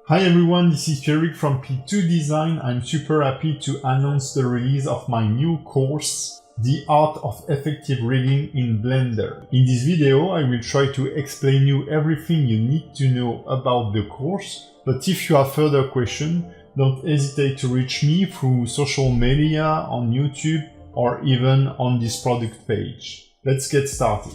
Hi everyone, this is Pierrick from P2 Design. I'm super happy to announce the release of my new course, The Art of Effective Rigging in Blender. In this video, I will try to explain you everything you need to know about the course, but if you have further questions, don't hesitate to reach me through social media, on YouTube, or even on this product page. Let's get started.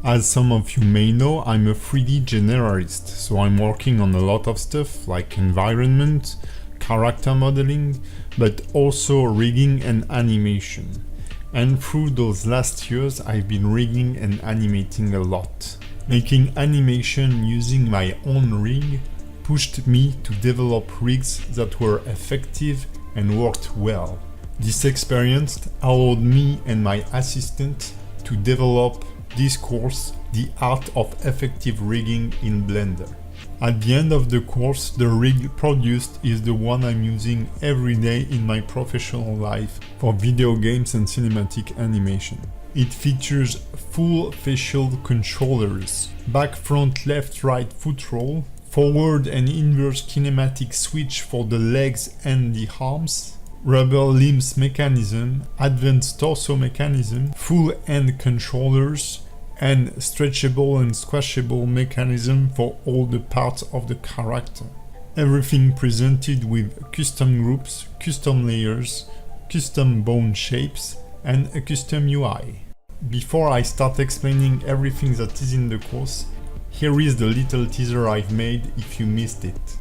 As some of you may know, I'm a 3D generalist, so I'm working on a lot of stuff like environment, character modeling, but also rigging and animation. And through those last years, I've been rigging and animating a lot. Making animation using my own rig pushed me to develop rigs that were effective and worked well. This experience allowed me and my assistant to develop this course, The Art of Effective Rigging in Blender. At the end of the course, the rig produced is the one I'm using every day in my professional life for video games and cinematic animation. It features full facial controllers, back, front, left, right foot roll, forward and inverse kinematic switch for the legs and the arms, rubber limbs mechanism, advanced torso mechanism, full hand controllers, and stretchable and squashable mechanism for all the parts of the character. Everything presented with custom groups, custom layers, custom bone shapes, and a custom UI. Before I start explaining everything that is in the course, here is the little teaser I've made if you missed it.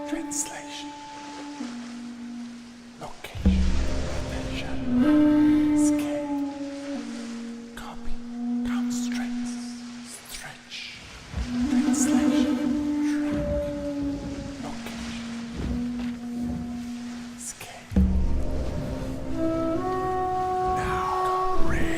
Translation, location, rotation, scale, copy, constraints, stretch, translation, shrink, location, scale. Now rig.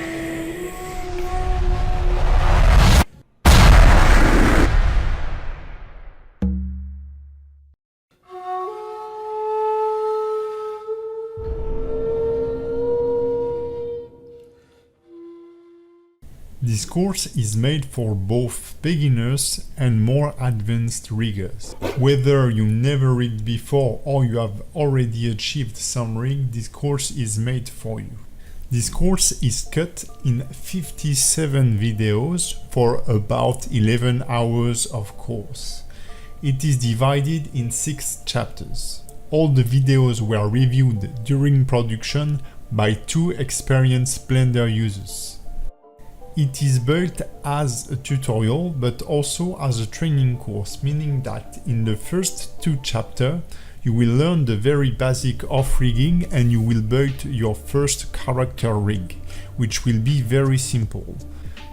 This course is made for both beginners and more advanced riggers. Whether you never rigged before or you have already achieved some rig, this course is made for you. This course is cut in 57 videos for about 11 hours of course. It is divided in 6 chapters. All the videos were reviewed during production by 2 experienced Blender users. It is built as a tutorial but also as a training course, meaning that in the first 2 chapters you will learn the very basic of rigging and you will build your first character rig, which will be very simple.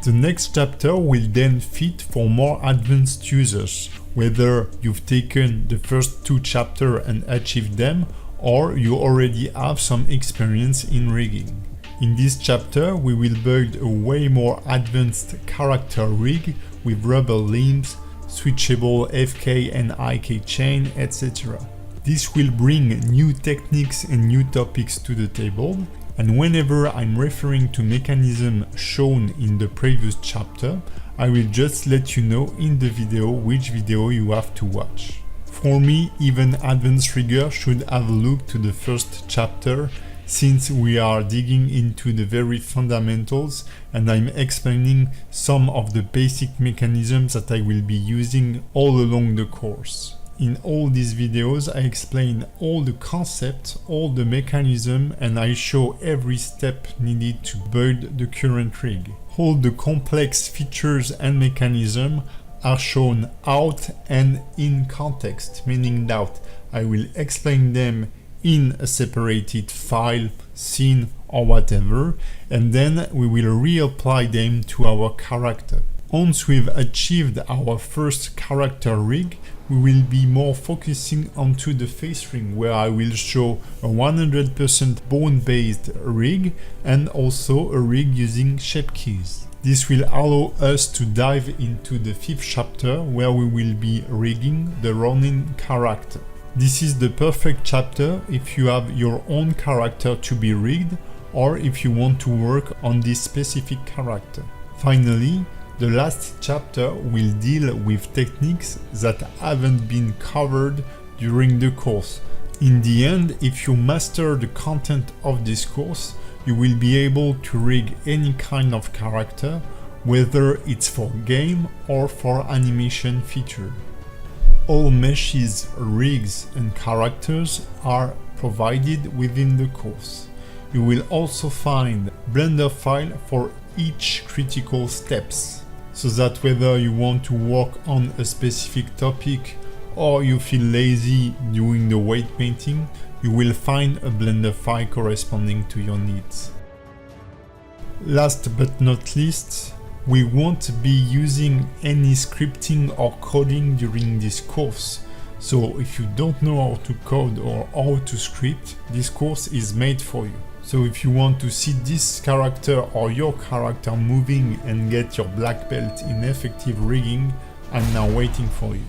The next chapter will then fit for more advanced users, whether you've taken the first 2 chapters and achieved them or you already have some experience in rigging. In this chapter, we will build a way more advanced character rig with rubber limbs, switchable FK and IK chain, etc. This will bring new techniques and new topics to the table, and whenever I'm referring to mechanism shown in the previous chapter, I will just let you know in the video which video you have to watch. For me, even advanced riggers should have a look to the first chapter, since we are digging into the very fundamentals and I'm explaining some of the basic mechanisms that I will be using all along the course. In all these videos I explain all the concepts, all the mechanism, and I show every step needed to build the current rig. All the complex features and mechanisms are shown out and in context, meaning that I will explain them in a separated file, scene or whatever, and then we will reapply them to our character. Once we've achieved our first character rig, we will be more focusing onto the face rig, where I will show a 100% bone-based rig and also a rig using shape keys. This will allow us to dive into the 5th chapter, where we will be rigging the Ronin character. This is the perfect chapter if you have your own character to be rigged, or if you want to work on this specific character. Finally, the last chapter will deal with techniques that haven't been covered during the course. In the end, if you master the content of this course, you will be able to rig any kind of character, whether it's for game or for animation feature. All meshes, rigs and characters are provided within the course. You will also find Blender file for each critical steps, so that whether you want to work on a specific topic or you feel lazy doing the weight painting, you will find a Blender file corresponding to your needs. Last but not least, we won't be using any scripting or coding during this course. So if you don't know how to code or how to script, this course is made for you. So if you want to see this character or your character moving and get your black belt in effective rigging, I'm now waiting for you.